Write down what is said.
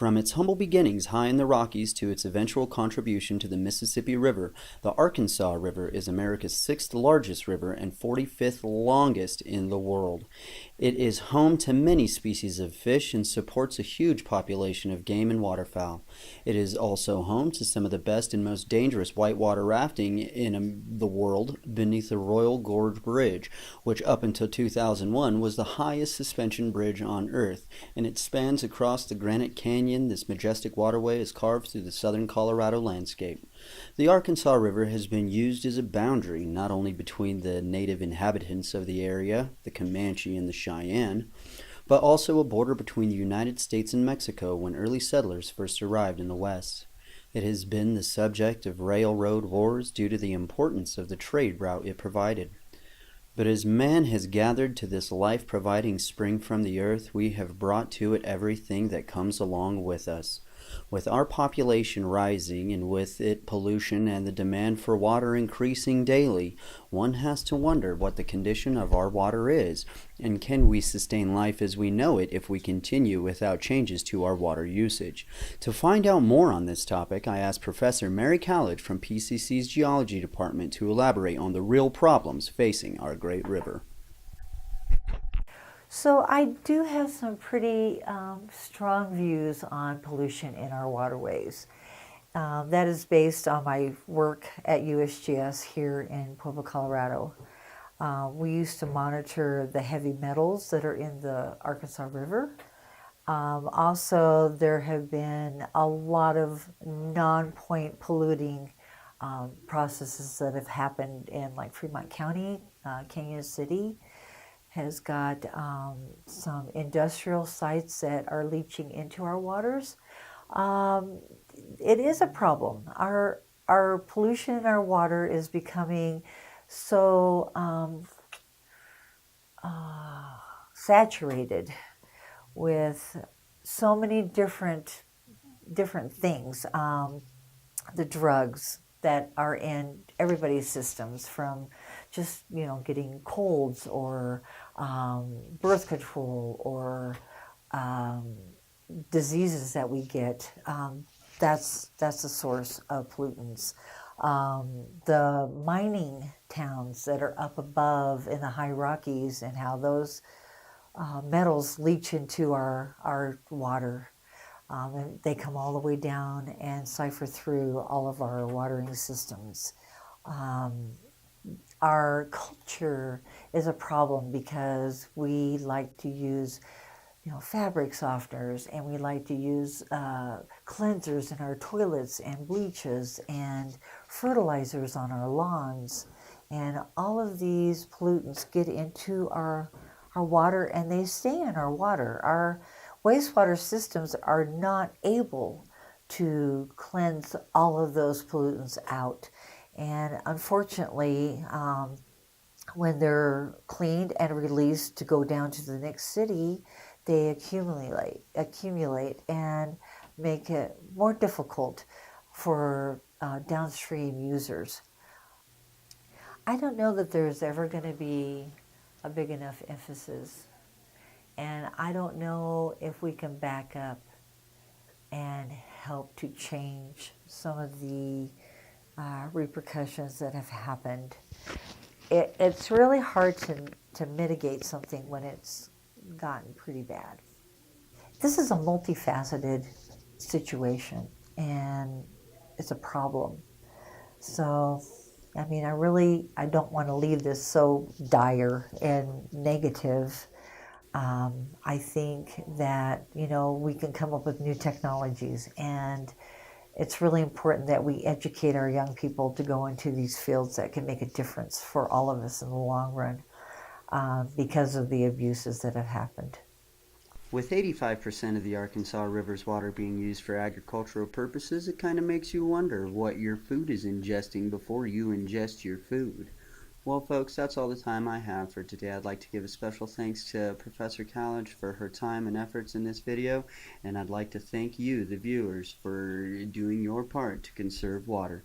From its humble beginnings high in the Rockies to its eventual contribution to the Mississippi River, the Arkansas River is America's sixth largest river and 45th longest in the world. It is home to many species of fish and supports a huge population of game and waterfowl. It is also home to some of the best and most dangerous whitewater rafting in the world beneath the Royal Gorge Bridge, which up until 2001 was the highest suspension bridge on Earth, and it spans across the Granite Canyon. This majestic waterway is carved through the southern Colorado landscape. The Arkansas River has been used as a boundary not only between the native inhabitants of the area, the Comanche and the Cheyenne, but also a border between the United States and Mexico when early settlers first arrived in the West. It has been the subject of railroad wars due to the importance of the trade route it provided. But as man has gathered to this life-providing spring from the earth, we have brought to it everything that comes along with us. With our population rising and with it pollution and the demand for water increasing daily, one has to wonder what the condition of our water is, and can we sustain life as we know it if we continue without changes to our water usage. To find out more on this topic, I asked Professor Mary Kallidge from PCC's Geology Department to elaborate on the real problems facing our great river. So I do have some pretty strong views on pollution in our waterways. That is based on my work at USGS here in Pueblo, Colorado. We used to monitor the heavy metals that are in the Arkansas River. Also, there have been a lot of non-point polluting processes that have happened in like Fremont County, Cañon City has got some industrial sites that are leaching into our waters. It is a problem. Our pollution in our water is becoming so saturated with so many different things. The drugs that are in everybody's systems, from just getting colds or birth control or diseases that we get. That's the source of pollutants. The mining towns that are up above in the high Rockies, and how those metals leach into our water. And they come all the way down and siphon through all of our watering systems. Our culture is a problem because we like to use fabric softeners, and we like to use cleansers in our toilets and bleaches and fertilizers on our lawns. And all of these pollutants get into our water, and they stay in our water. Our wastewater systems are not able to cleanse all of those pollutants out. And unfortunately, when they're cleaned and released to go down to the next city, they accumulate and make it more difficult for downstream users. I don't know that there's ever going to be a big enough emphasis, and I don't know if we can back up and help to change some of the repercussions that have happened. It's really hard to mitigate something when it's gotten pretty bad. This is a multifaceted situation, and it's a problem. So, I mean, I don't want to leave this so dire and negative. I think that, we can come up with new technologies, and it's really important that we educate our young people to go into these fields that can make a difference for all of us in the long run, because of the abuses that have happened. With 85% of the Arkansas River's water being used for agricultural purposes, it kind of makes you wonder what your food is ingesting before you ingest your food. Well, folks, that's all the time I have for today. I'd like to give a special thanks to Professor Kallidge for her time and efforts in this video, and I'd like to thank you, the viewers, for doing your part to conserve water.